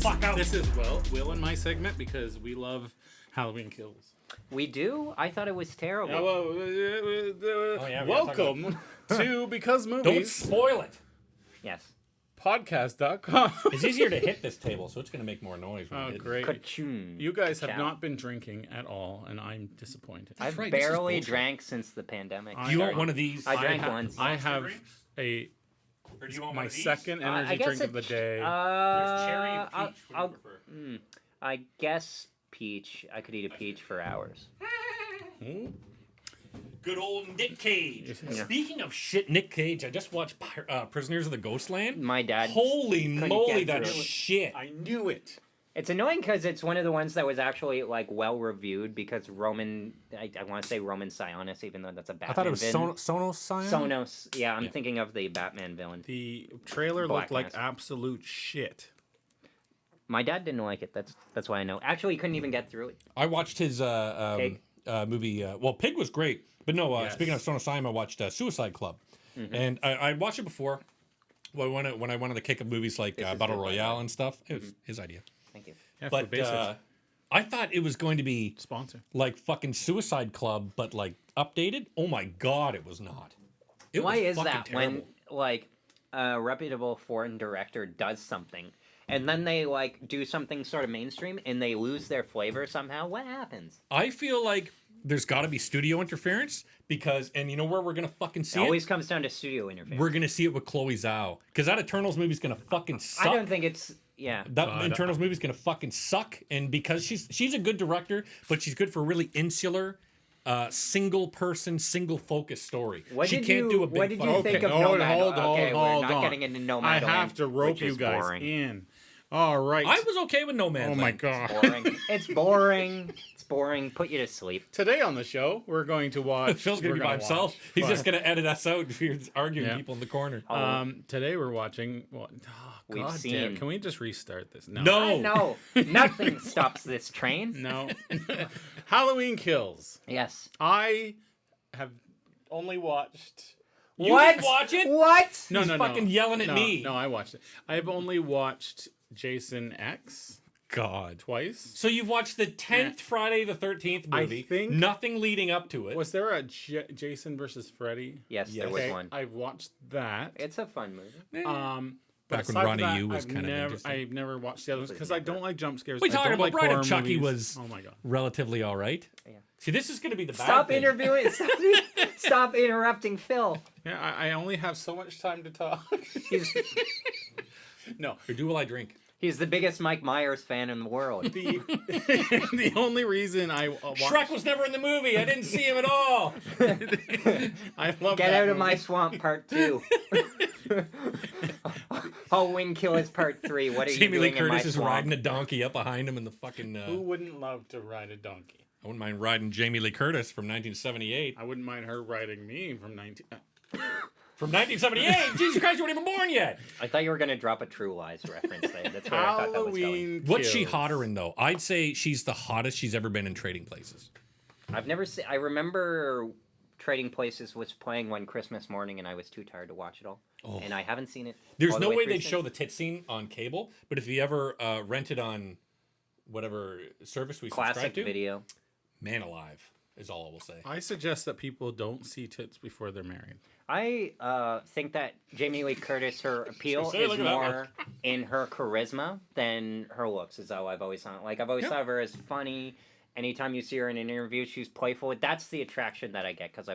fuck out. This is Will and my segment because we love Halloween Kills. We do? I thought it was terrible. Welcome to Because Don't Movies spoil it. Yes. podcast.com. It's easier to hit this table, so it's going to make more noise. When Oh, you hit it. great. Ka-choom. You guys have Ciao. not been drinking at all, and I'm disappointed. I've right, this is barely bullshit. drank since the pandemic. Do you want one of these? I drank ha- once. I have drinks? a Or do you want my one of these? second energy I guess drink of the it's- day. There's cherry and I'll- peach. What do I'll- you prefer? I guess peach. I could eat a peach for hours. Good old Nick Cage. Yeah. Speaking of shit, Nick Cage, I just watched Prisoners of the Ghostland. My dad. Holy couldn't moly, get that through it. shit. I knew it. It's annoying because it's one of the ones that was actually like well reviewed because Roman. I want to say Roman Sionis, even though that's a Batman. I thought it was villain. Sonos Scion? Sonos. Yeah, I'm Yeah. thinking of the Batman villain. The trailer Black looked like Mask. absolute shit. My dad didn't like it. That's why I know. Actually, he couldn't even get through it. I watched his Pig. movie. Well, Pig was great. But no, Yes. speaking of Sonos Scion, I watched Suicide Club. And I watched it before. Well, when I went on the kick of movies like This is Battle good, by the Royale way. and stuff, it was his idea. Thank you. Yeah, for But basics. I thought it was going to be Sponsor. like fucking Suicide Club, but like updated. Oh my god, it was not. It Why was is fucking that terrible. when like a reputable foreign director does something and then they like do something sort of mainstream and they lose their flavor somehow? What happens? I feel like there's got to be studio interference because, and you know where we're gonna fucking It see always comes down to studio interference. We're gonna see it with Chloe Zhao because that Eternals movie's gonna fucking suck. I don't think it's That God, Eternals movie's gonna fucking suck, and because she's a good director, but she's good for a really insular, single person, single focus story. What she did can't you- do a big. what did you fucking- think of hold Nomad? on. Okay, we're not getting into Nomad I have Land, to rope which you is guys boring. in. All right. I was okay with Nomad. Oh my god. boring. It's boring. It's boring. Put you to sleep. Today on the show, we're going to watch. Phil's gonna we're be by himself. watch- He's just gonna edit us out if you're arguing Yeah. people in the corner. Today we're watching. What? Oh, We've God seen- damn! Can we just restart this? No. No, nothing stops this train. No. Halloween Kills. Yes. I have only watched. You What? didn't watch it? What? No, He's no, fucking no. yelling at No, me. No, I watched it. I've only watched Jason X God. twice. So you've watched the 10th Friday the 13th I movie. think- Nothing leading up to it. Was there a Jason versus Freddy? Yes, there Yes. was Okay, one. I've watched that. It's a fun movie. But Back when aside Ronnie from that, Yu was I've kinda never, interesting. I've never watched the others because I don't like jump scares. We I talking don't about like Bride of horror Chucky movies. was Oh my god. relatively all right. Yeah. See, this is going to be the bad Stop thing. interviewing. Stop interrupting Phil. Yeah, I only have so much time to talk. He's No, Or do will I drink? he's the biggest Mike Myers fan in the world. the the only reason I watched, Shrek was never in the movie. I didn't see him at all. I love Get that out of my movie. swamp, part 2. Halloween Killers part 3. What are you Jamie Lee doing in my Curtis is swamp? riding a donkey up behind him in the fucking. Who wouldn't love to ride a donkey? I wouldn't mind riding Jamie Lee Curtis from 1978. I wouldn't mind her riding me from 19. From 1978? Jesus Christ, you weren't even born yet. I thought you were gonna drop a True Lies reference there. That's where I thought that was going. Halloween. What's she Kills. hotter in though? I'd say she's the hottest she's ever been in Trading Places. I've never seen. I remember Trading Places was playing one Christmas morning, and I was too tired to watch it all. Oh. And I haven't seen it. There's all the no way through they'd since. show the tit scene on cable, but if you ever rent it on whatever service we subscribe Classic to, video. man alive is all I will say. I suggest that people don't see tits before they're married. I think that Jamie Lee Curtis, her appeal Say it is like that, more in her charisma than her looks. Is how I've always thought. Like I've always Yeah. thought of her as funny. Anytime you see her in an interview, she's playful. That's the attraction that I get because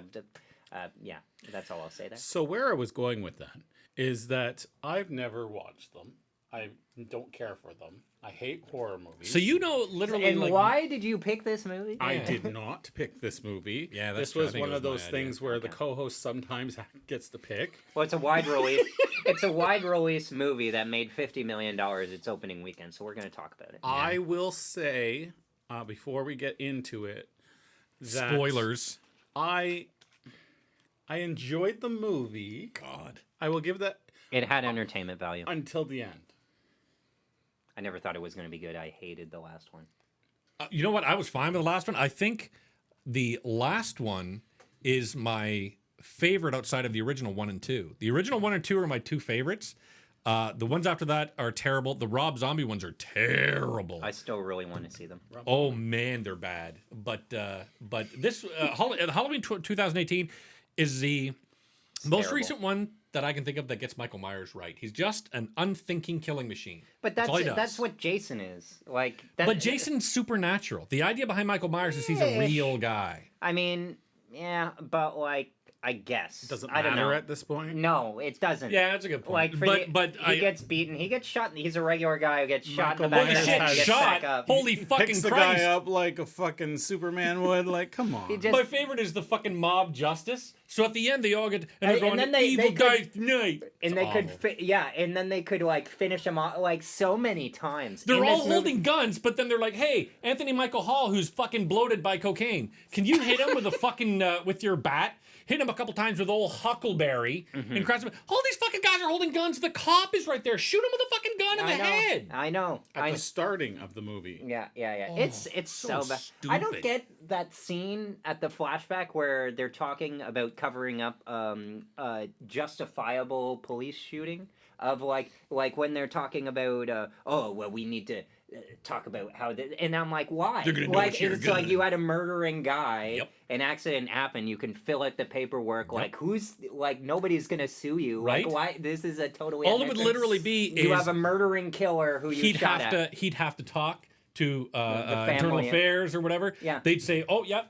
yeah, that's all I'll say there. So where I was going with that is that I've never watched them. I don't care for them. I hate horror movies. So you know literally And like why did you pick this movie? I did not pick this movie. Yeah, that's this true. I was think one it of was my those idea. things where the Okay. co-host sometimes gets to pick. Well, it's a wide release. It's a wide release movie that made $50 million its opening weekend. So we're going to talk about it. I will say before we get into it, that spoilers. I enjoyed the movie. God. I will give that It had entertainment value. until the end. I never thought it was going to be good. I hated the last one. You know what? I was fine with the last one. I think the last one is my favorite outside of the original 1 and 2. The original 1 and 2 are my two favorites. The ones after that are terrible. The Rob Zombie ones are terrible. I still really want to see them. Oh man, they're bad. But this Halloween 2018 is the most terrible. recent one that I can think of that gets Michael Myers right. He's just an unthinking killing machine. But all he does. that's what Jason is. Like, that, But Jason's supernatural. The idea behind Michael Myers is he's a Ish. real guy. I mean, yeah, but like, I guess. Does it I don't matter know. at this point? No, it doesn't. Yeah, that's a good point. Like, for but he gets beaten. He gets shot. He's a regular guy who gets shot in the Michael back holy of the Myers head. shit, and gets shot! back up. Holy fucking Picks the Christ! guy up like a fucking Superman would. Like, come on. He just- My favorite is the fucking mob justice. So at the end, they all get and they're And going, then they "Evil could- dies tonight." and It's they awful. could and then they could like finish him off like so many times. They're In all this movie- holding guns, but then they're like, "Hey, Anthony Michael Hall, who's fucking bloated by cocaine, can you hit him with a fucking with your bat? Hit him a couple times with old Huckleberry and crash him. All these fucking guys are holding guns. The cop is right there. Shoot him with a fucking gun in I the know. head. I know. At the starting of the movie. Yeah. Oh, It's so so bad. I don't stupid. get that scene at the flashback where they're talking about covering up justifiable police shooting of like when they're talking about oh well we need to talk about how and I'm like why They're gonna know like it's your it's like gun. you had a murdering guy Yep. an accident happened you can fill out the paperwork like who's like nobody's gonna sue you Right. like why this is a totally All it would literally be you is have a murdering killer who you he'd shot have at. he'd have to talk to family. internal affairs or whatever. Yeah. They'd say, "Oh, yeah,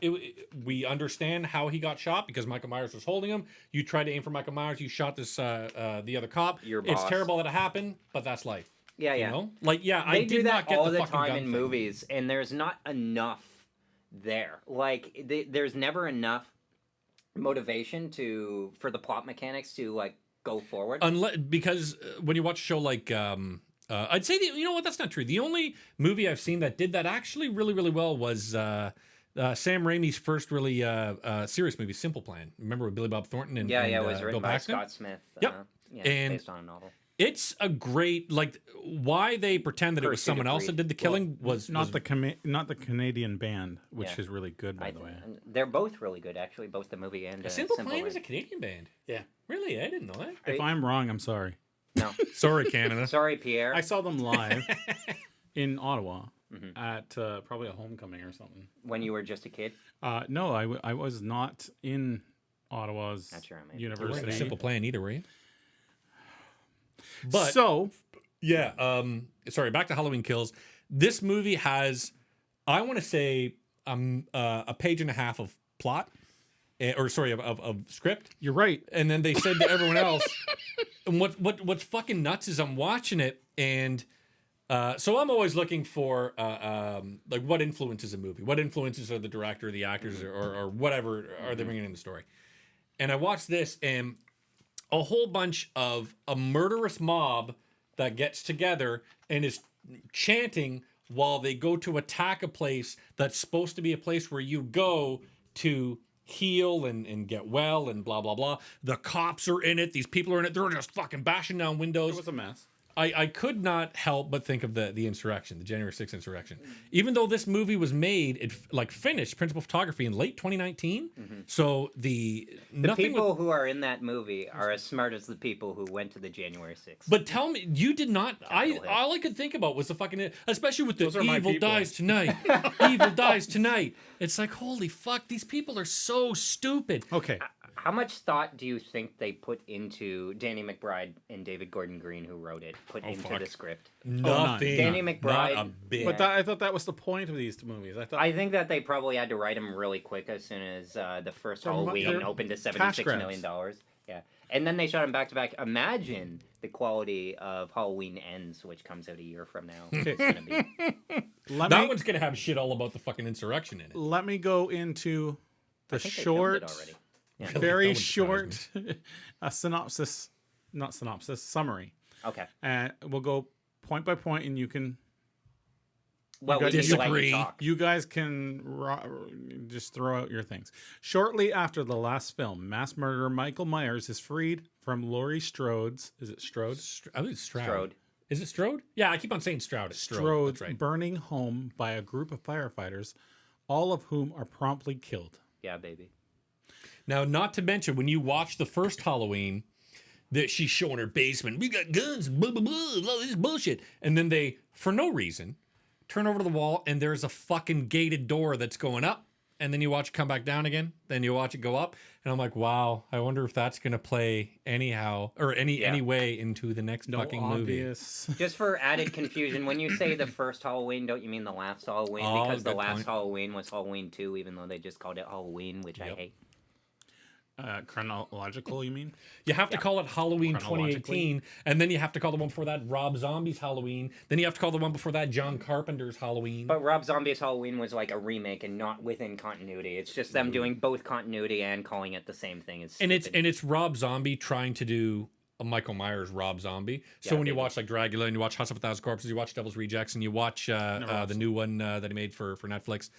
we understand how he got shot because Michael Myers was holding him. You tried to aim for Michael Myers. You shot this the other cop. Your It's boss. terrible that it happened, but that's life." Yeah, You yeah. know, like I They did do not that get all the the fucking time gun in thing. movies, and there's not enough there. Like there's never enough motivation for the plot mechanics to like go forward. Unless because when you watch a show like I'd say you know what, that's not true. The only movie I've seen that did that actually really really well was Sam Raimi's first really serious movie, Simple Plan. Remember with Billy Bob Thornton and yeah, and, it was Bill written by Paxton? Scott Smith. Yep. Yeah, And- based on a novel. It's a great like why they pretend that it was Pursuit someone of else that Greed. did the killing was Not the Canadian band, which Yeah. is really good, by the way. They're both really good, actually, both the movie and Simple Simple Plan is a Plan. Canadian band. Yeah. Really, I didn't know that. If I'm wrong, I'm sorry. No, Sorry, Canada. sorry, Pierre. I saw them live in Ottawa Mm-hmm. at probably a homecoming or something. When you were just a kid. No, I was not in Ottawa's That's right, mate. You weren't university. a Simple Plan either, were you? But So, yeah, sorry, back to Halloween Kills. This movie has, I want to say, a page and a half of plot, or sorry, of script. you're right. And then they said to everyone else, and what's fucking nuts is I'm watching it, and so I'm always looking for like what influences a movie, what influences are the director, the actors, or whatever are they bringing in the story. And I watched this, and a whole bunch of a murderous mob that gets together and is chanting while they go to attack a place that's supposed to be a place where you go to heal and get well and blah blah blah. The cops are in it, these people are in it, they're just fucking bashing down windows. It was a mess. I could not help but think of the insurrection, the January 6th insurrection. Even though this movie was made, it like finished principal photography in late 2019. So The nothing. people who are in that movie are as smart as the people who went to the January 6th. But tell me, you did not. Hill. All I could think about was the fucking, especially with the Those are my evil people. dies tonight. Evil dies tonight. It's like holy fuck, these people are so stupid. Okay. How much thought do you think they put into Danny McBride and David Gordon Green, who wrote it, put into fuck. the script? Nothing. Danny Not McBride- a bit. But I thought that was the point of these two movies. I thought I think that they probably had to write them really quick as soon as the first They're Halloween opened to cash $76 million. Yeah, and then they shot them back to back. Imagine the quality of Halloween Ends, which comes out a year from now. It's gonna be. that one's gonna have shit all about the fucking insurrection in it. let me go into the I think they filmed it short, already. Really, that very wouldn't surprise short summary. Okay. And we'll go point by point, and you can Well, we guys need to let you disagree. talk. You guys can just throw out your things. Shortly after the last film, mass murderer Michael Myers is freed from Laurie Strode's. Is it Strode? I think it's Stroud. Strode. Is it Strode? Yeah, I keep on saying Stroud. It's Strode. Strode's That's right. burning home by a group of firefighters, all of whom are promptly killed. Yeah, baby. Now, not to mention, when you watch the first Halloween, that she's showing her basement. We got guns, blah, blah, blah, all this bullshit. And then they, for no reason, turn over to the wall and there's a fucking gated door that's going up. And then you watch it come back down again. Then you watch it go up. And I'm like, wow, I wonder if that's going to play anyhow or any way into the next fucking movie. Obvious. Just for added confusion, when you say the first Halloween, don't you mean the last Halloween? Oh, Because the good last point. Halloween was Halloween 2, even though they just called it Halloween, which I Yep. hate. Chronological, you mean? You have to call it Halloween Chronologically. 2018, and then you have to call the one before that Rob Zombie's Halloween. Then you have to call the one before that John Carpenter's Halloween. But Rob Zombie's Halloween was like a remake and not within continuity. It's just them doing both continuity and calling it the same thing. and it's Rob Zombie trying to do a Michael Myers Rob Zombie. So Yeah, when you they watch like Dracula and you watch House of a Thousand Corpses, you watch Devil's Rejects, and you watch the new one that he made for Netflix,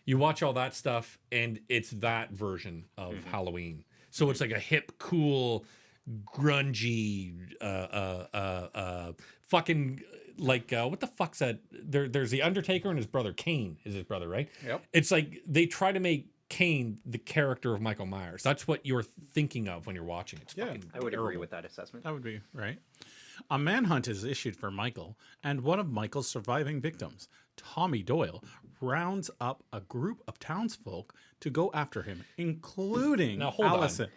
you watch all that stuff, and it's that version of Halloween. So it's like a hip, cool, grungy, fucking like what the fuck's that? There's the Undertaker and his brother Kane is his brother, right? Yep. It's like they try to make Kane the character of Michael Myers. That's what you're thinking of when you're watching. It's Yeah, fucking I would agree terrible. with that assessment. That would be right. A manhunt is issued for Michael, and one of Michael's surviving victims, Tommy Doyle, rounds up a group of townsfolk to go after him, including Now hold Allison. on.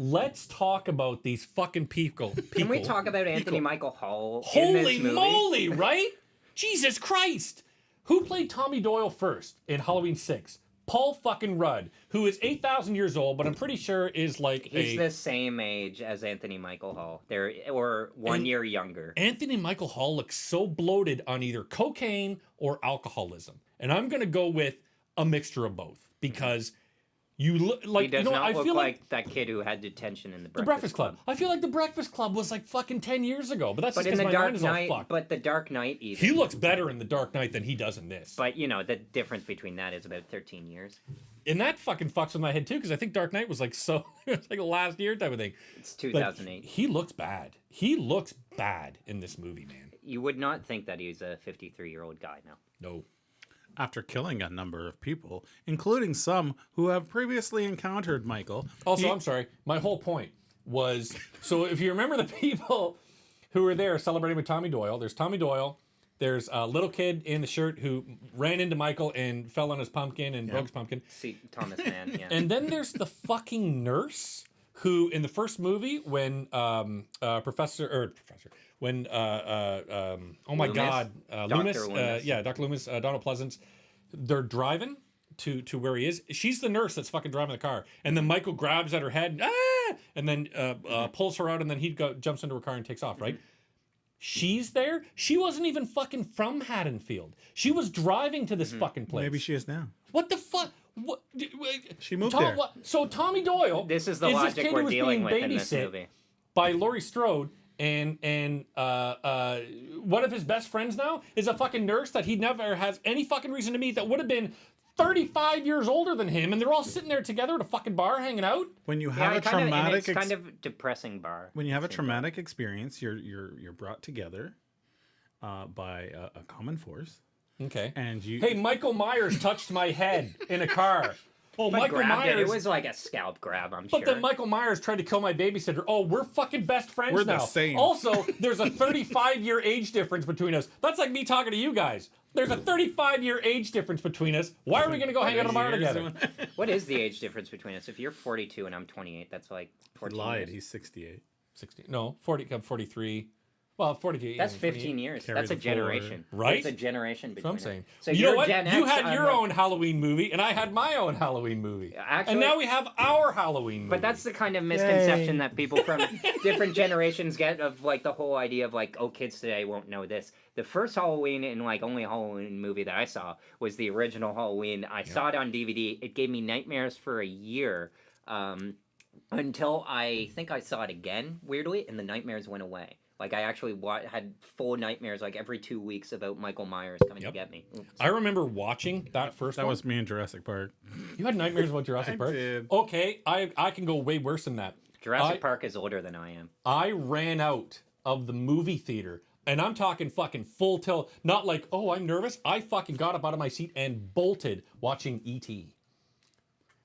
Let's talk about these fucking people. Can we talk about Anthony Michael Hall in Holy this movie? moly, right? Jesus Christ. Who played Tommy Doyle first in Halloween 6? Paul fucking Rudd, who is 8,000 years old, but I'm pretty sure is like He's the same age as Anthony Michael Hall. Or 1 year younger. Anthony Michael Hall looks so bloated on either cocaine or alcoholism. And I'm going to go with a mixture of both because you look like, He does you know, not I look feel like that kid who had detention in the the Breakfast Club. I feel like the Breakfast Club was like fucking 10 years ago, but that's But just in because the my mind Dark is all Knight, fucked. but the Dark Knight even. He looks better in the Dark Knight than he does in this. But you know the difference between that is about 13 years. And that fucking fucks with my head too, because I think Dark Knight was like so it's like a last year type of thing. It's But 2008. he looks bad. He looks bad in this movie, man. You would not think that he's a 53-year-old guy now. No. After killing a number of people, including some who have previously encountered Michael. Also, he- I'm sorry. My whole point was so if you remember the people who were there celebrating with Tommy Doyle, there's Tommy Doyle, there's a little kid in the shirt who ran into Michael and fell on his pumpkin and broke his pumpkin. See Thomas Mann, yeah. And then there's the fucking nurse who, in the first movie, when when oh my Loomis? god, Dr. Loomis, Loomis. Dr. Loomis, Donald Pleasance, they're driving to where he is. She's the nurse that's fucking driving the car, and then Michael grabs at her head, and then pulls her out, and then jumps into her car and takes off. Right. She's there. She wasn't even fucking from Haddonfield. She was driving to this fucking place. Maybe she is now. What the fuck? What? She moved there. So Tommy Doyle. This is the this logic kid we're who was dealing being with in this babysit movie. by Laurie Strode, and one of his best friends now is a fucking nurse that he never has any fucking reason to meet that would have been 35 years older than him, and they're all sitting there together at a fucking bar hanging out. When you Yeah, have a traumatic it's kind of depressing bar. when you have a traumatic experience, you're brought together by a common force, Okay. and you. Hey, Michael Myers touched my head in a car. Oh, But Michael grabbed Myers. it. It was like a scalp grab, I'm But sure. then Michael Myers tried to kill my babysitter. Oh, we're fucking best friends We're the now. same. Also, there's a 35-year age difference between us. That's like me talking to you guys. There's a 35-year age difference between us. Why are we going to go hang out tomorrow together? What is the age difference between us? If you're 42 and I'm 28, that's like 14 lied. years. He's 68. 60. No, 40, 43. Well, 42. That's yeah, 15 years. Carry That's a the forward. generation. Right? It's a generation That's what between I'm saying. us. So you know you're what? Gen You X, had I'm your a- own Halloween movie, and I had my own Halloween movie. Actually- and now we have our Halloween movie. But that's the kind of misconception that people from different generations get of like the whole idea of like, oh, kids today won't know this. The first Halloween and like only Halloween movie that I saw was the original Halloween. I saw it on DVD. It gave me nightmares for a year until I think I saw it again, weirdly, and the nightmares went away. Like I actually had full nightmares like every 2 weeks about Michael Myers coming to get me. Oops. I remember watching that first That one. was me in Jurassic Park. You had nightmares about Jurassic I Park? did. Okay, I can go way worse than that. Jurassic Park is older than I am. I ran out of the movie theater, and I'm talking fucking full tilt. Not like, oh, I'm nervous. I fucking got up out of my seat and bolted watching E.T.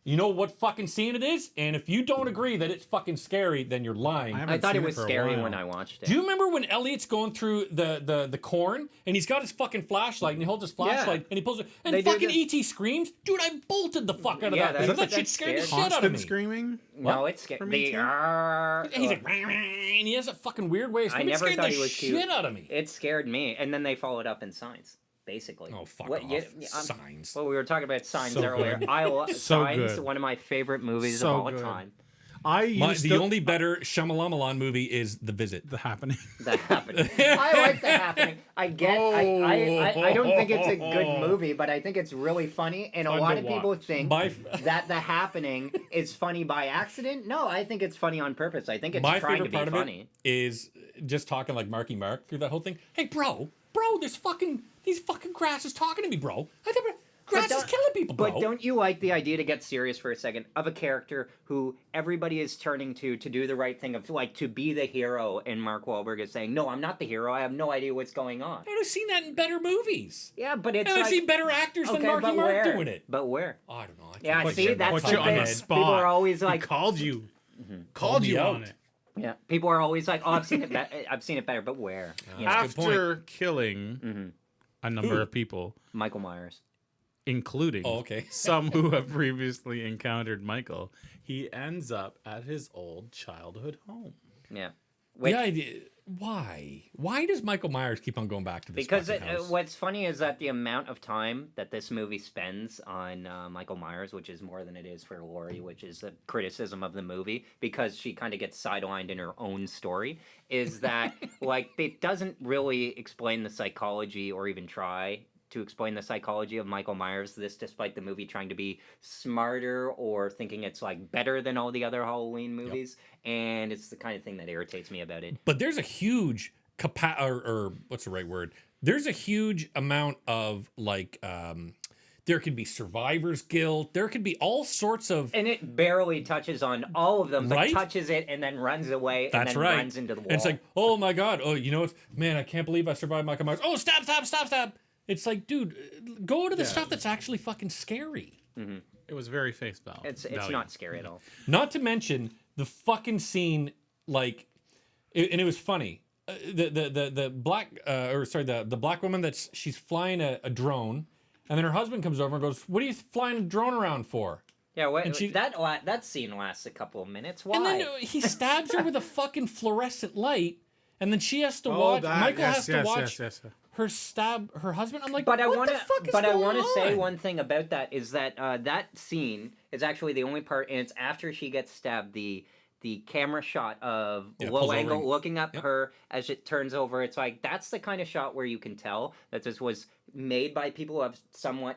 You know what fucking scene it is? And if you don't agree that it's fucking scary, then you're lying. haven't I thought seen it was for a scary while. when I watched it. Do you remember when Elliot's going through the corn and he's got his fucking flashlight and he holds his flashlight and he pulls it and They do fucking the- ET screams? Dude, I bolted the fuck out of Yeah, that. that's- That shit that's scared the scary. shit out of Constant me. screaming. No, What? it's scary. For me too. And he's like, "Rah, rah," and he has a fucking weird way of I screaming. It never scared thought the he was shit cute. out of me. It scared me, and then they followed up in Signs, basically. Oh, fuck What- off. you- Signs. Well, we were talking about Signs So earlier. good. I love So Signs, good. one of my favorite movies So of all good. time. The only better Shyamalan movie is The Visit. The Happening. That happened. I like The Happening. I get. I don't think it's a good movie, but I think it's really funny. And a Fun lot to of people watch. think that The Happening is funny by accident. No, I think it's funny on purpose. I think it's My trying to favorite be part of funny. it is just talking like Marky Mark through that whole thing. Hey, bro, these fucking grass is talking to me, bro. Grass is don't- killing people, bro. But don't you like the idea, to get serious for a second, of a character who everybody is turning to do the right thing, of like to be the hero, and Mark Wahlberg is saying, "No, I'm not the hero. I have no idea what's going on." I've seen that in better movies. Yeah, but it's And I've like, seen better actors than Marky but Mark where? doing it. But where? Oh, I don't know. I can't Yeah, put see, you- that's put the you on thing. the head. spot. People are always like, He called you. Called Called me you out. on it. yeah. People are always like, "Oh, I've seen it. I've seen it better." But where? Yeah. That's a good point. After killing a number Who? of people, Michael Myers. including Oh, okay. some who have previously encountered Michael, he ends up at his old childhood home. Yeah. Which, Why? Why does Michael Myers keep on going back to this because fucking house? what's funny is that the amount of time that this movie spends on Michael Myers, which is more than it is for Laurie, which is a criticism of the movie, because she kind of gets sidelined in her own story, is that like it doesn't really explain the psychology or even try to explain the psychology of Michael Myers, this despite the movie trying to be smarter or thinking it's like better than all the other Halloween movies, and it's the kind of thing that irritates me about it. But there's a huge or what's the right word? There's a huge amount of like there could be survivor's guilt. There could be all sorts of And it barely touches on all of them, but Right? touches it and then runs away That's and then right. runs into the wall. And it's like, oh my god, oh you know what? Man, I can't believe I survived Michael Myers. Oh, stab. It's like, dude, go to the stuff that's actually fucking scary. It was very face value. it's not scary at all. Not to mention the fucking scene, like, and it was funny. The black the black woman she's flying a drone, and then her husband comes over and goes, "What are you flying a drone around for?" Yeah, And she- that scene lasts a couple of minutes. Why? And then he stabs her with a fucking fluorescent light, and then she has to watch. Michael has to watch her stab her husband. I'm like, But I what want the fuck is I going want to say on? one thing about that is that that scene is actually the only part, and it's after she gets stabbed. The camera shot of Yeah, low pulls over angle and- looking up Yep. her as it turns over. It's like that's the kind of shot where you can tell that this was made by people who have somewhat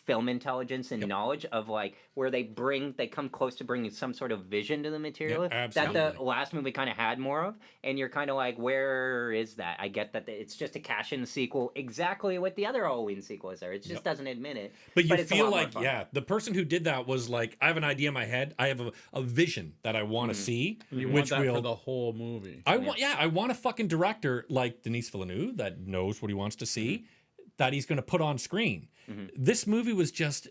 film intelligence and knowledge of like where they come close to bringing some sort of vision to the material that the absolutely. last movie kind of had more of, and you're kind of like, where is that? I get that it's just a cash-in sequel, exactly what the other Halloween sequel is there. It just doesn't admit it. But you it's a feel lot more like, fun. yeah, the person who did that was like, I have an idea in my head. I have a vision that I want to see, You which want that will. for the whole movie. I want a fucking director like Denis Villeneuve that knows what he wants to see, that he's going to put on screen. This movie was just.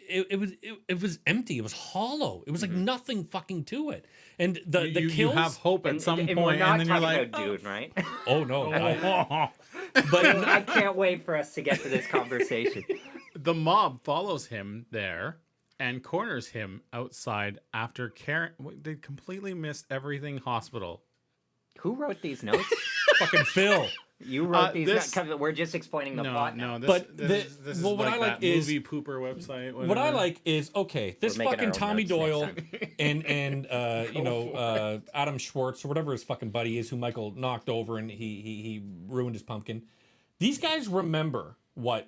It was empty. It was hollow. It was like nothing fucking to it. And the you kills. have hope at some and we're point, not and then you're talking like, about Dune, right? Oh no! but I can't wait for us to get to this conversation. the mob follows him there and corners him outside after Karen. They completely missed everything hospital. Who wrote these notes? fucking Phil. You wrote these this- notes. We're just explaining the plot now. No, But this is well, what like I like that is- movie pooper website. What I whatever. like is okay. This We're making our fucking own Tommy notes next Doyle time. and you know Adam Schwartz or whatever his fucking buddy is, who Michael knocked over and he ruined his pumpkin. These guys remember what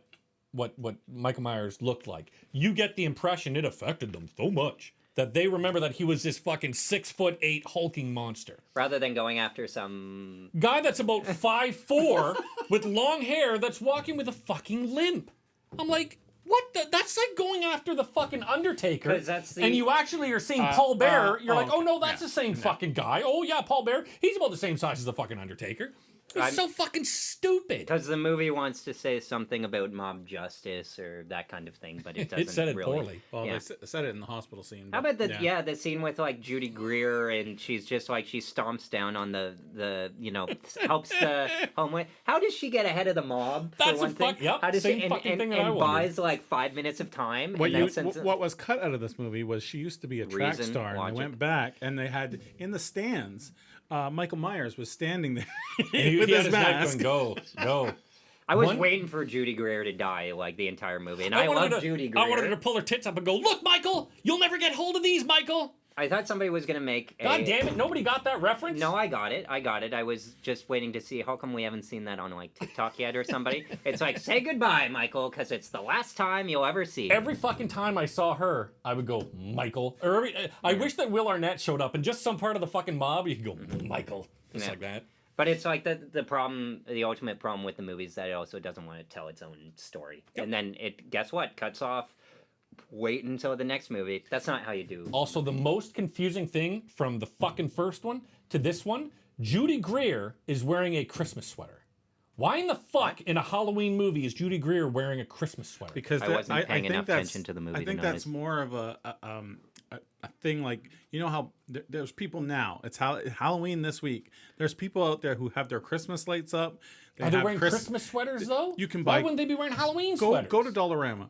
Michael Myers looked like. You get the impression it affected them so much that they remember that he was this fucking 6'8" hulking monster. Rather than going after some... Guy that's about 5'4" with long hair that's walking with a fucking limp. I'm like, what the? That's like going after the fucking Undertaker. 'Cause that's the- And you actually are seeing Paul Bearer. You're like, okay. oh no, that's the same fucking guy. Oh yeah, Paul Bearer. He's about the same size as the fucking Undertaker. It's so fucking stupid. Because the movie wants to say something about mob justice or that kind of thing, but it doesn't. It said it really. poorly. Well, Yeah. they said it in the hospital scene. How but about the scene with like Judy Greer and she's just like she stomps down on the helps the homeless. How does she get ahead of the mob? For That's a one thing? fuck- yep, How does same she fucking and, thing that I and wondered. buys like 5 minutes of time? What, and then sends what was cut out of this movie was she used to be a track Reason, star, and logic. they went back and they had in the stands. Michael Myers was standing there He, with he had his his knife mask. going, go. I was One- waiting for Judy Greer to die like the entire movie, and I, wanted love her to, Judy Greer. I wanted her to pull her tits up and go, look, Michael, you'll never get hold of these, Michael. I thought somebody was gonna make. God damn it, nobody got that reference? No, I got it. I was just waiting to see how come we haven't seen that on like TikTok yet or somebody. It's like say goodbye, Michael, because it's the last time you'll ever see. Every fucking time I saw her, I would go, Michael. Or I wish that Will Arnett showed up and just some part of the fucking mob, you could go, Michael. Just Yeah. like that. But it's like the problem, the ultimate problem with the movie is that it also doesn't want to tell its own story, and then it guess what cuts off. Wait until the next movie. That's not how you do. Also, the most confusing thing from the fucking first one to this one, Judy Greer is wearing a Christmas sweater. Why in the fuck in a Halloween movie is Judy Greer wearing a Christmas sweater? Because I wasn't paying think enough that's- attention to the movie I to think notice. that's more of a thing like you know how there's people now. It's Halloween this week. There's people out there who have their Christmas lights up. Are they have wearing Christmas sweaters though? You can Why buy- wouldn't they be wearing Halloween Go sweaters? go to Dollarama.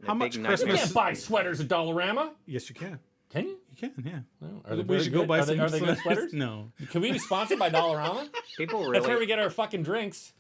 How big much nightmare. You Christmas? can't buy sweaters at Dollarama. Yes, you can. Can you? You can. Yeah. Well, are they we very should go good? buy Are they- some are they good sweaters? No. Can we be sponsored by Dollarama? People That's where we really. get our fucking drinks.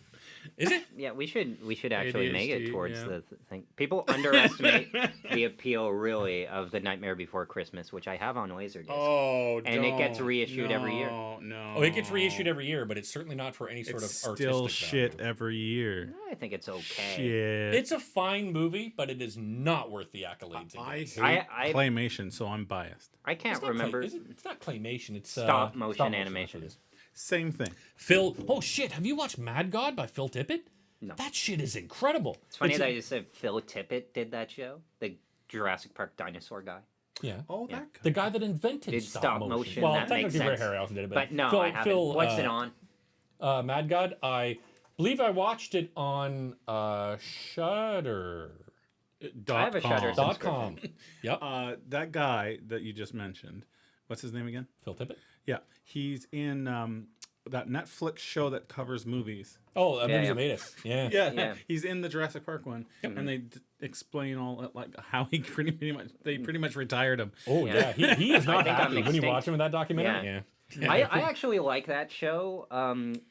Is it? Yeah, we should actually make it ADHD, towards yeah. the thing. People underestimate the appeal, really, of the Nightmare Before Christmas, which I have on Laserdisc. Oh, And it gets reissued every year. No. Oh, it gets reissued every year, but it's certainly not for any sort It's of still artistic shit value. every year. I think it's okay. Shit. It's a fine movie, but it is not worth the accolades. it I gets. hate I- claymation, so I'm biased. I can't It's not remember. It's not claymation. It's Stop motion that's animation. what it is. Same thing. Phil. Oh shit! Have you watched Mad God by Phil Tippett? No. That shit is incredible. It's funny that you said Phil Tippett did that show, the Jurassic Park dinosaur guy. Yeah. Oh, Yeah. that guy. The guy that invented Did stop motion. motion, Well, that makes technically Ray sense. Harryhausen did it, But no, Phil, I haven't. Phil, What's it on? Mad God. I believe I watched it on Shudder. I have a Shudder .com. Yep. That guy that you just mentioned, what's his name again? Phil Tippett. Yeah, he's in that Netflix show that covers movies. Oh, Movies yeah. That Made Us. Yeah. Yeah. He's in the Jurassic Park one, and they explain all like how he pretty much retired him. Oh Yeah. yeah. He is I not think I'm happy when you extinct. watch him in that documentary. Yeah. Yeah. I actually like that show.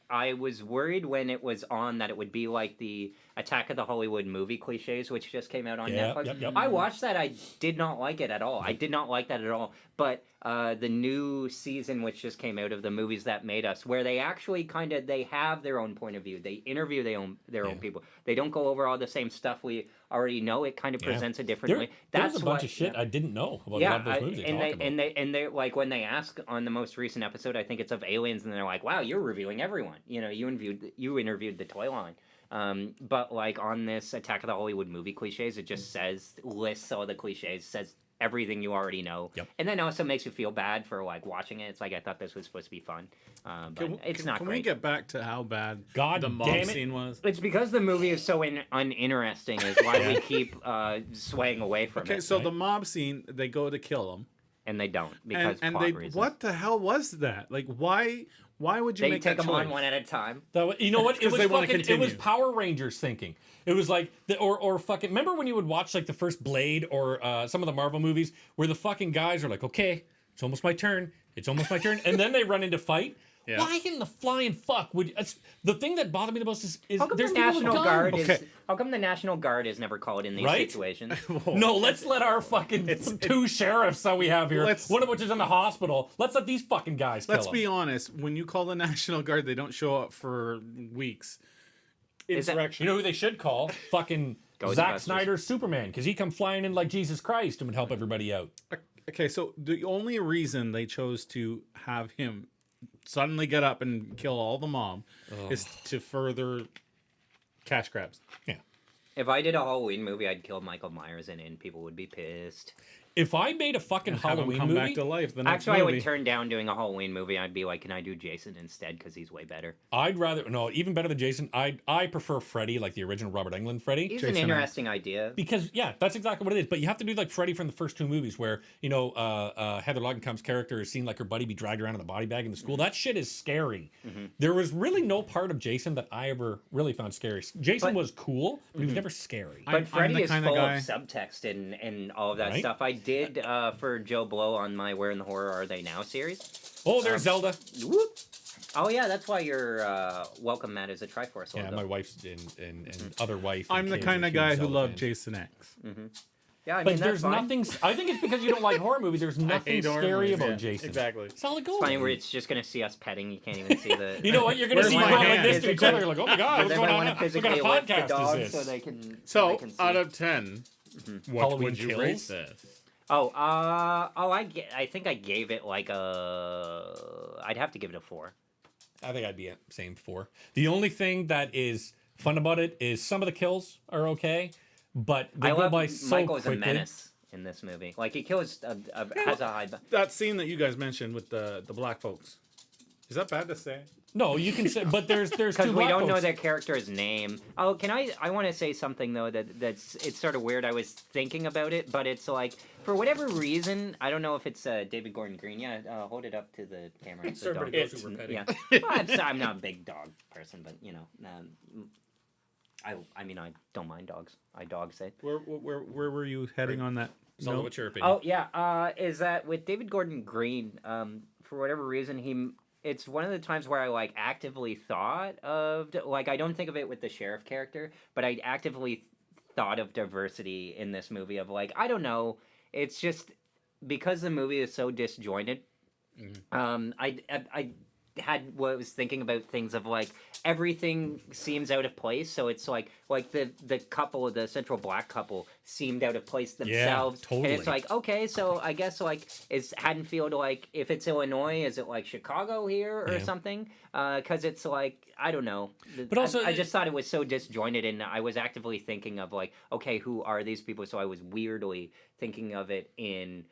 I was worried when it was on that it would be like the Attack of the Hollywood movie cliches, which just came out on Yeah, Netflix. yep. I watched that. I did not like it at all. I did not like that at all. But the new season, which just came out of the Movies That Made Us, where they actually they have their own point of view. They interview their own people. They don't go over all the same stuff we already know. It kind of Yeah. presents a different There, way. there's That's a bunch what- of shit yeah. I didn't know about a Yeah, lot of those movies. and talk about. they like when they ask on the most recent episode, I think it's of Aliens, and they're like, "Wow, you're reviewing everyone." You know, you interviewed the toy line. But like on this Attack of the Hollywood movie cliches, it just lists all the cliches, says everything you already know, Yep. and then also makes you feel bad for like watching it. It's like I thought this was supposed to be fun, but it's not Can great. we get back to how bad God the damn mob it. scene was? It's because the movie is so uninteresting. Is why we keep swaying away from Okay, it, so right? the mob scene, they go to kill him, and they don't because and plot they reasons. what the hell was that? Like, why would you They make take that them on choice? one at a time. You know what? It 'Cause was they wanna fucking. It was continue. Power Rangers thinking. It was like or fucking. Remember when you would watch like the first Blade or some of the Marvel movies where the fucking guys are like, okay, it's almost my turn. It's almost my turn, and then they run into fight. Yeah. Why in the flying fuck would the thing that bothered me the most is How come there's the people with National guns. Guard Okay. how come the National Guard is never called in these Right? situations? No, let's let our fucking two sheriffs that we have here, Let's- one of which is in the hospital. Let's let these fucking guys kill Let's him. be honest. When you call the National Guard, they don't show up for weeks. Is that- Insurrection. You know who they should call? Fucking Zack Ghostbusters. Snyder's Superman, because he come flying in like Jesus Christ and would help everybody out. Okay, so the only reason they chose to have him suddenly get up and kill all the mob is to further cash grabs. Yeah. If I did a Halloween movie, I'd kill Michael Myers in it, and people would be pissed. If I made a fucking Have him Halloween come movie, back to life the next Actually, I movie. would turn down doing a Halloween movie. I'd be like, can I do Jason instead? Because he's way better. I'd rather no, even better than Jason. I prefer Freddy, like the original Robert Englund Freddy. He's Jason an X. interesting idea. Because yeah, that's exactly what it is. But you have to do like Freddy from the first two movies, where Heather Langenkamp's character is seen like her buddy be dragged around in the body bag in the school. That shit is scary. There was really no part of Jason that I ever really found scary. Jason was cool, but he was never scary. But I'm Freddy the is kinda full guy- of subtext and all of that Right? stuff. I did for Joe Blow on my Where in the Horror Are They Now series. Oh, there's Zelda. Whoop. Oh yeah, that's why you're welcome, Matt, is a Triforce Yeah, logo. my wife's and other wife. I'm and the kids kind are of huge guy who Zelda loved fans. Jason X. Yeah, I But mean there's that's fine. nothing. I think it's because you don't like horror movies. There's nothing scary about Jason. Exactly. Solid It's gold. funny where it's just gonna see us petting. You can't even see the. You know what? You're gonna Where's see you my going like hand? this to each other. You're like, oh my god, Does what's going everyone on? What physically kind of lift the podcast dog is so this? they can? So, they can see? out of 10, what Halloween would you Kills? rate this? I think I gave it like a. I'd have to give it a 4. I think I'd be at same 4. The only thing that is fun about it is some of the kills are okay, but they I go love by so Michael as a quickly. menace in this movie. Like he kills has a high. That scene that you guys mentioned with the black folks. Is that bad to say? No, you can say, but there's two Because we black don't know folks. their character's name. Oh, can I want to say something though that's it's sort of weird. I was thinking about it, but it's like for whatever reason, I don't know if it's David Gordon Green. Yeah, hold it up to the camera. It's the Everybody dog. knows who we're petting. Yeah, well, I'm not a big dog person, but you know, I mean I don't mind dogs. I dog sit. Where were you heading on that? Zelda, note? what's your opinion? Oh yeah, is that with David Gordon Green? For whatever reason, it's one of the times where I like actively thought of like I don't think of it with the sheriff character, but I actively thought of diversity in this movie of like I don't know, it's just because the movie is so disjointed. I was thinking about things of like everything seems out of place, so it's like the couple, the central black couple, seemed out of place themselves, and totally. it's like okay, so I guess like is Haddonfield like if it's Illinois, is it like Chicago here or Yeah. something? Because it's like I don't know. But also- I just thought it was so disjointed, and I was actively thinking of like okay, who are these people? So I was weirdly thinking of it in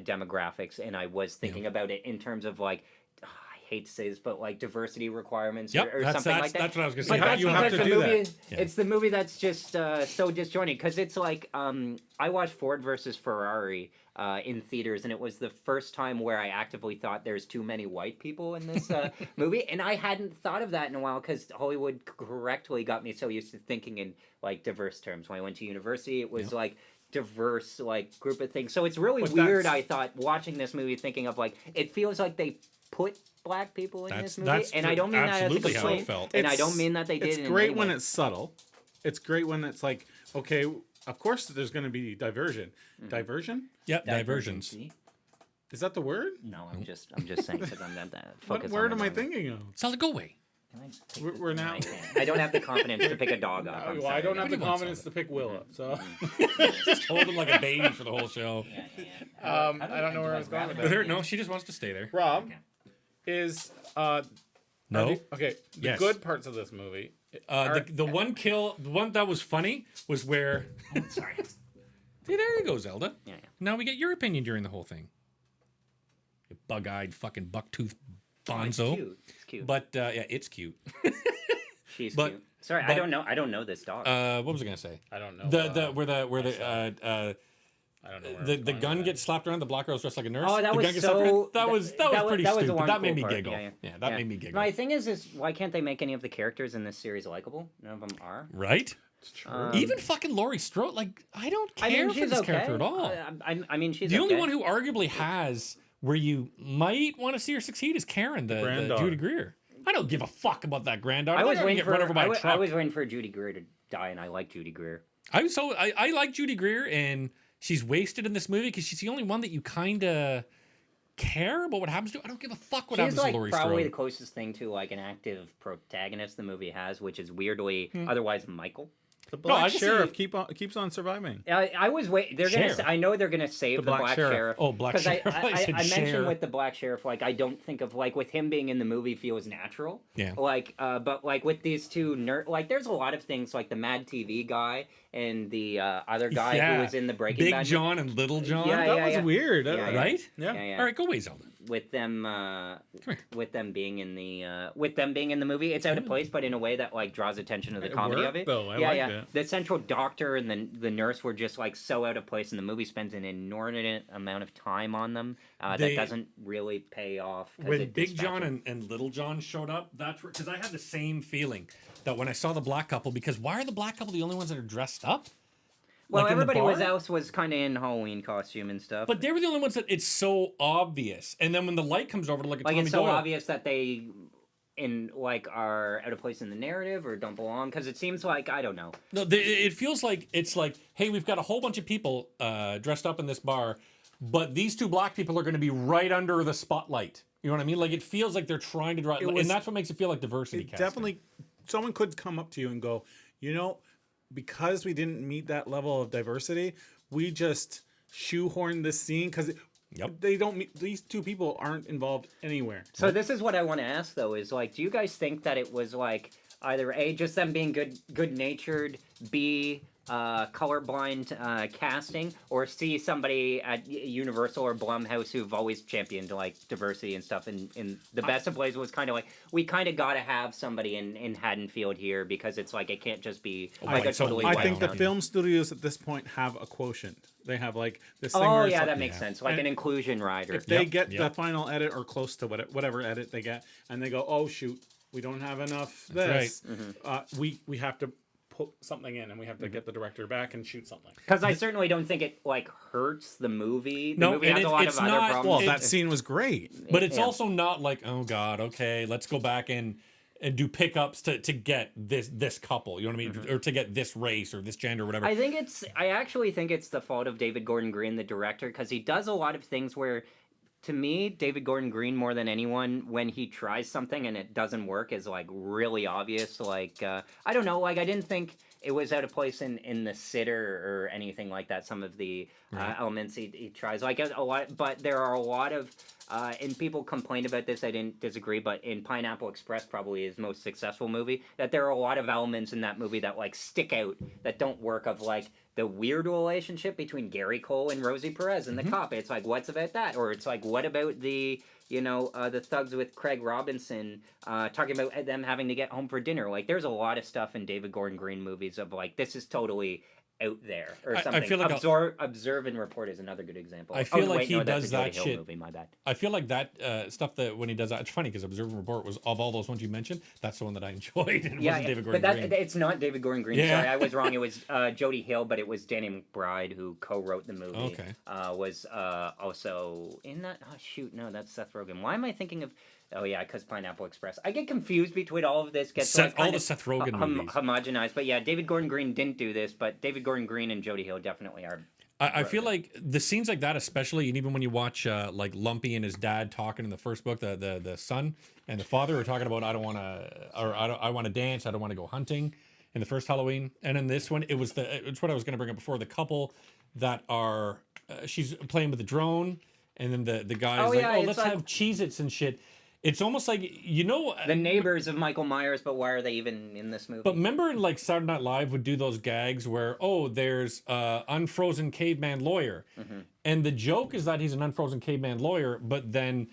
demographics, and I was thinking about it in terms of like. I hate to say this, but like diversity requirements Yep, or that's- something like that. that's what I was gonna But say. that's You have because to the do movie, that. Yeah. it's the movie that's just so disjointed because it's like I watched Ford versus Ferrari in theaters, and it was the first time where I actively thought there's too many white people in this movie, and I hadn't thought of that in a while because Hollywood correctly got me so used to thinking in like diverse terms. When I went to university, it was like diverse like group of things. So it's really But weird. that's- I thought watching this movie, thinking of like it feels like they put black people in this movie, and I don't mean that as a absolutely how it complaint, felt. and I It's- don't mean that they did. It's in great any when way. it's subtle. It's great when it's like, okay, of course there's going to be diversion. Diversion? Yep, diversions. Divergency. Is that the word? No, I'm just saying because I'm not that What focused. word on am I the dog. thinking of? Solid, go away. Can I take We're- this? we're No, now- I can't. I don't have the confidence to pick a dog up. I'm Well, I sorry. don't have the Nobody wants confidence to pick Willa, so Just hold him like a baby for the whole show. Yeah. I don't know where I was going with With that. her, no, she just wants to stay there. Rob Okay. is No. okay. The Yes. good parts of this movie. The one kill, the one that was funny was where. Sorry. See, there you go, Zelda. Yeah. Now we get your opinion during the whole thing. You bug-eyed fucking bucktooth It's bonzo. cute. It's cute. But yeah, it's cute. She's but- cute. Sorry, I but- don't know this dog. What was I gonna say? I don't know. The where the I don't know where the I'm going gun with gets slapped around. The black girl's dressed like a nurse. Oh, that the was gun gets so. slapped around. That was pretty that was the stupid. one That cool made me part. giggle. Yeah, That made me giggle. My thing is why can't they make any of the characters in this series likable? None of them are. Right? It's true. Even fucking Laurie Strode, like I don't care for this character at all. I mean, she's The only okay. one who arguably has where you might want to see her succeed is Karen, the Granddaughter. Judy Greer. I don't give a fuck about that granddaughter. I They're was gonna waiting get for run over by a I truck. was waiting for Judy Greer to die, and I like Judy Greer. I like Judy Greer, and she's wasted in this movie because she's the only one that you kind of care about what happens to. I don't give a fuck what She's happens like to Laurie probably the Strode. closest thing to like an active protagonist the movie has, which is weirdly Hmm. otherwise Michael. The I black can sheriff see- keeps on surviving. I was wait. They're gonna. Sheriff. I know they're gonna save the black black sheriff. sheriff. Oh, black 'Cause sheriff. I said mentioned share. with the black sheriff, like I don't think of like with him being in the movie feels natural. Yeah. Like, but like with these two like there's a lot of things like the Mad TV guy and the other guy Yeah. who was in the Breaking Big Bad. John and Little John. Yeah, That was weird. Yeah, yeah. Right? Yeah. Yeah, yeah. All right, go away, Zelda. With them, here. with them being in the movie, it's out of place, but in a way that like draws attention to the It comedy worked, of it. though. I yeah, liked yeah. it. The central doctor and the nurse were just like so out of place, and the movie spends an inordinate amount of time on them They- that doesn't really pay off. 'cause When it Big John dispatches- and Little John showed up, that's because I had the same feeling that when I saw the black couple, because why are the black couple the only ones that are dressed up? well, like in the everybody bar? else was kind of in Halloween costume and stuff. But they were the only ones that it's so obvious. And then when the light comes over to look at like Tommy it's so Doyle, obvious that they are out of place in the narrative or don't belong because it seems like I don't know. no, it feels like it's like, hey, we've got a whole bunch of people dressed up in this bar, but these two black people are going to be right under the spotlight. You know what I mean? Like it feels like they're trying to draw, was- and that's what makes it feel like diversity. It casting. definitely, someone could come up to you and go, you know, because we didn't meet that level of diversity, we just shoehorned this scene because Yep. they don't meet, these two people aren't involved anywhere. So this is what I want to ask though: is like, do you guys think that it was like either A, just them being good natured, B, colorblind casting, or C, somebody at Universal or Blumhouse who've always championed like diversity and stuff? And the best of plays was kind of like we kind of got to have somebody in Haddonfield here because it's like it can't just be like right, a so totally. I white think the town. film studios at this point have a quotient. They have like this thing Oh where it's yeah, like, that makes sense. Like And an inclusion rider. if they Yep, get yep. the final edit or close to whatever edit they get, and they go, "Oh shoot, we don't have enough That's this," we have to put something in, and we have to get the director back and shoot something. Because I certainly don't think it like hurts the movie. The No, movie and has a it's- lot it's of other not- problems. Well, It- that scene was great. But it's Yeah. also not like, oh God, okay, let's go back and do pickups to get this couple. You know what I mean? Or to get this race or this gender or whatever. I actually think it's the fault of David Gordon Green, the director, because he does a lot of things where, to me, David Gordon Green, more than anyone, when he tries something and it doesn't work, is like really obvious. Like I don't know, like I didn't think it was out of place in The Sitter or anything like that. Some of the elements he tries, like a lot, but there are a lot of. And people complained about this. I didn't disagree, but in Pineapple Express, probably his most successful movie, that there are a lot of elements in that movie that like stick out that don't work. Of like the weird relationship between Gary Cole and Rosie Perez and the cop. It's like, what's about that? Or it's like, what about the the thugs with Craig Robinson talking about them having to get home for dinner? Like, there's a lot of stuff in David Gordon Green movies of like, this is totally out there or I something. feel like Observe and Report is another good example. I feel like wait, he no, that's does a Jody that Hill shit. movie, my bad. I feel like that stuff that when he does that, it's funny because Observe and Report was, of all those ones you mentioned, that's the one that I enjoyed. And it wasn't David Gordon but Green. it's not David Gordon Green. Yeah. Sorry, I was wrong. It was Jody Hill, but it was Danny McBride who co-wrote the movie. Okay. Was also in that. Oh shoot, no, that's Seth Rogen. Why am I thinking of? Oh yeah, because Pineapple Express. I get confused between all of this. Gets like, all kind the of Seth Rogen movies. homogenized. But yeah, David Gordon Green didn't do this, but David Gordon Green and Jody Hill definitely are. I feel like the scenes like that, especially, and even when you watch like Lumpy and his dad talking in the first book, the son and the father are talking about, I want to dance, I don't want to go hunting in the first Halloween, and in this one, it's what I was going to bring up before, the couple that are she's playing with the drone, and then the guy's Oh, like, yeah, oh, it's let's like- have Cheez-Its and shit. It's almost like The neighbors of Michael Myers, but why are they even in this movie? But remember, like Saturday Night Live would do those gags where, there's unfrozen caveman lawyer, and the joke is that he's an unfrozen caveman lawyer, but then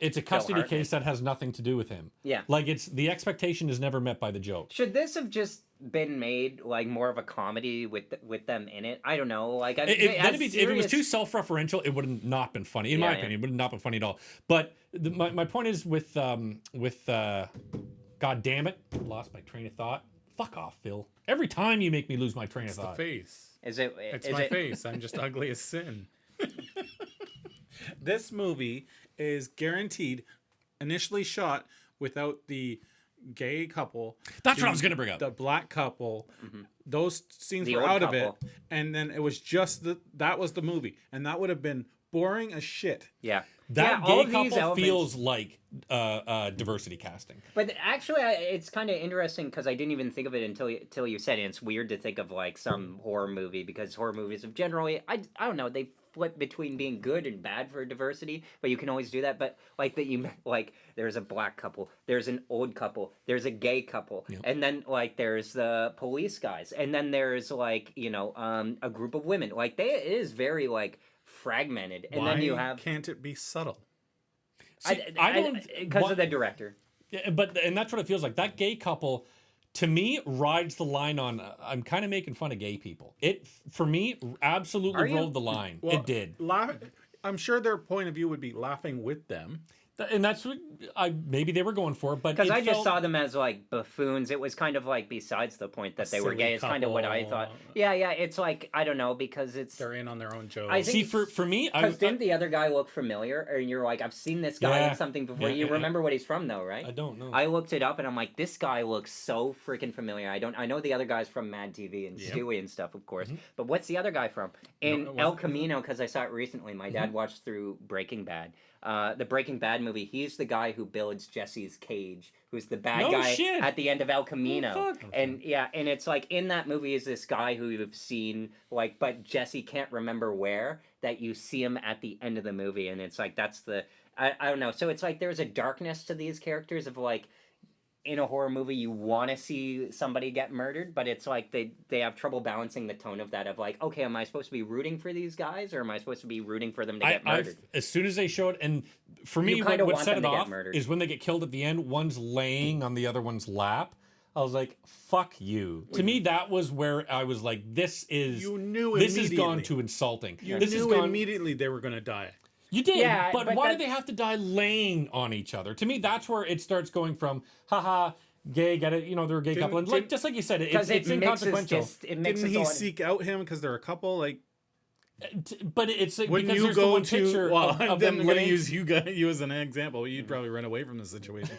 it's a custody Hartnett. case that has nothing to do with him. Yeah. like it's the expectation is never met by the joke. Should this have just been made like more of a comedy with them in it? I don't know. Like, If it was too self-referential, it would have not been funny. In my Yeah. opinion, it would have not been funny at all. But my point is with God damn it, lost my train of thought. Fuck off, Phil. Every time you make me lose my train of It's the thought. face. Is it? It's is my it, face. I'm just ugly as sin. This movie is guaranteed initially shot without the gay couple. That's what I was gonna bring up. The black couple. Those scenes The were old out of couple. it. And then it was just that was the movie. And that would have been boring as shit. Yeah. That yeah, all gay of these couple elements- feels like diversity casting. But actually, it's kind of interesting because I didn't even think of it until you said it. It's weird to think of like some horror movie because horror movies have generally, I don't know, they flip between being good and bad for diversity, but you can always do that. But like there's a black couple, there's an old couple, there's a gay couple, and then like there's the police guys, and then there's like a group of women. Like it is very like fragmented, and Why then you have can't it be subtle? See, I don't because of the director. Yeah, and that's what it feels like. That gay couple, to me, rides the line on. I'm kind of making fun of gay people. It for me absolutely Are you? rode the line. It did, I'm sure their point of view would be laughing with them. and that's what maybe they were going for. But Because it I just felt- saw them as like buffoons. It was kind of like besides the point that they were silly gay. It's kind of what I couple. thought. Yeah, it's like I don't know because it's. They're in on their own jokes. I think See, for me, Because didn't the other guy look familiar? And you're like, I've seen this guy Yeah. in something before. Yeah, You yeah, remember what he's from though, right? I don't know. I looked it up and I'm like, this guy looks so freaking familiar. I know the other guy's from Mad TV and Yep. Stewie and stuff, of course. Mm-hmm. But what's the other guy from? In it El wasn't. Camino, because I saw it recently. My Mm-hmm. dad watched through Breaking Bad. The Breaking Bad movie. He's the guy who builds Jesse's cage, who's the bad No guy shit. at the end of El Camino. fuck. And and it's like in that movie is this guy who you've seen like, but Jesse can't remember where. That you see him at the end of the movie, and it's like that's the I don't know. So it's like there's a darkness to these characters of like. In a horror movie, you want to see somebody get murdered, but it's like they have trouble balancing the tone of that of like, okay, am I supposed to be rooting for these guys, or am I supposed to be rooting for them to get murdered? as soon as they showed, and for me, You kinda what want set them it to get off murdered. is when they get killed at the end. One's laying on the other one's lap. I was like, "Fuck you!" To me, that was where I was like, "This is You knew this has gone immediately. too insulting." You this knew has gone. immediately they were going to die. You did, Yeah, but but why do that- they have to die laying on each other? To me, that's where it starts going from, haha, gay, get it, they're a gay couple. And didn't- just like you said, Because it's it mixes inconsequential. just it mixes Didn't he all- seek out him because they're a couple? Like, But it's like, when because you there's the go one to, picture well, of then them I'm going to laying. use you as an example. You'd probably run away from the situation.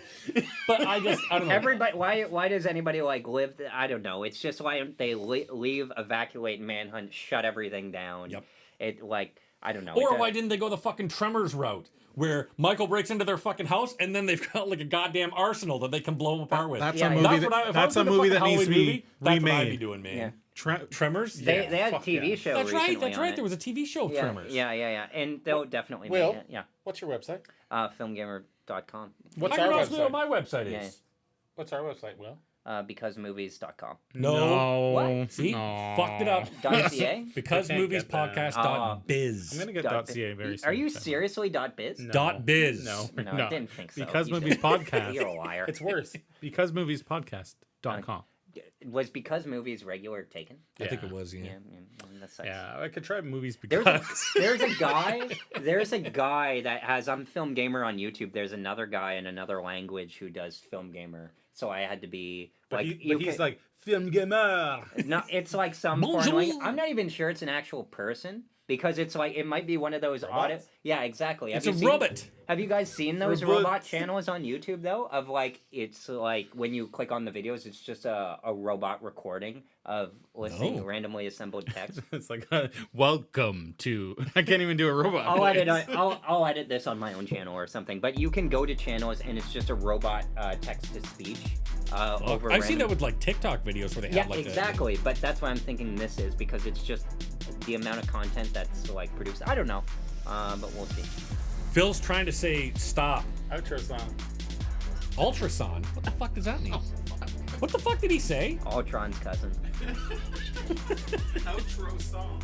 But I don't know. Everybody, why does anybody like live? I don't know. It's just why they leave, evacuate, manhunt, shut everything down. Yep. It like I don't know. Or It why does- didn't they go the fucking Tremors route, where Michael breaks into their fucking house and then they've got like a goddamn arsenal that they can blow them apart with? That's Yeah, a yeah. movie. That's what I, if I That's was a doing movie fucking that needs to Halloween be movie, that's what I'd be remade. doing, man. Yeah. Tremors? They Yeah, had a fuck TV yeah. show. That's right. recently That's on right. it. There was a TV show of Yeah, Tremors. yeah, and they'll definitely Will, make it. Yeah, what's your website? filmgamer.com. What's How do you our know what website? my website is? Yeah. What's our website, Will? Becausemovies.com. No. What? See? No. Fucked it up. .ca? Because I can't movies get that. podcast.biz. I'm going to get Dot- .ca very soon. Are you but- seriously .biz? No. Dot biz. No. No, I didn't think so. Because You Movies said- Podcast. You're a liar. It's worse. Because Movies Podcast.com. Was Because Movies regular taken? I think Yeah. it was, yeah. That sucks. Yeah, I could try Movies There's Because. there's a guy that has I'm Film Gamer on YouTube. There's another guy in another language who does Film Gamer. So I had to be But, like but he's like, Film Gamer. no, it's like some foreign Bonjour. language. I'm not even sure it's an actual person because it's like it might be one of those audit. Yeah, exactly. It's Have a you seen- robot. Have you guys seen those Robot. robot channels on YouTube though? Of like it's like when you click on the videos, it's just a robot recording of listening No. randomly assembled text. It's like, welcome to. I can't even do a robot. I'll voice. edit. I'll edit this on my own channel or something. But you can go to channels and it's just a robot text to speech. Over I've seen random- that with like TikTok videos where they Yeah, have like exactly. But that's what I'm thinking this is because it's just the amount of content that's like produced. I don't know, but we'll see. Phil's trying to say stop. Outro song. Ultrason? What the fuck does that mean? What the fuck did he say? Ultron's cousin. Outro song.